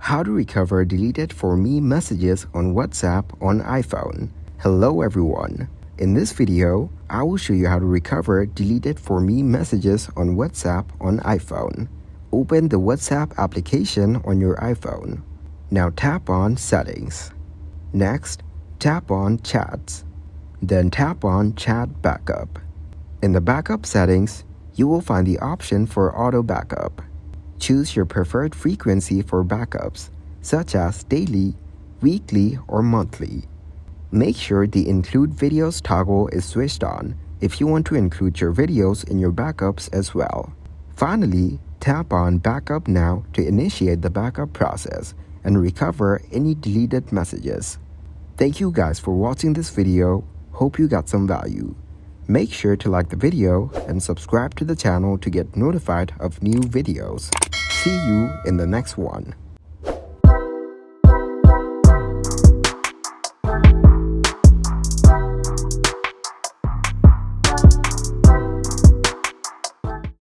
How to recover deleted for me messages on WhatsApp on iPhone. Hello everyone. In this video, I will show you how to recover deleted for me messages on WhatsApp on iPhone. Open the WhatsApp application on your iPhone. Now tap on Settings. Next, tap on Chats. Then tap on Chat Backup. In the backup settings, you will find the option for auto backup. Choose your preferred frequency for backups, such as daily, weekly, or monthly. Make sure the Include Videos toggle is switched on if you want to include your videos in your backups as well. Finally, tap on Backup Now to initiate the backup process and recover any deleted messages. Thank you guys for watching this video. Hope you got some value. Make sure to like the video and subscribe to the channel to get notified of new videos. See you in the next one.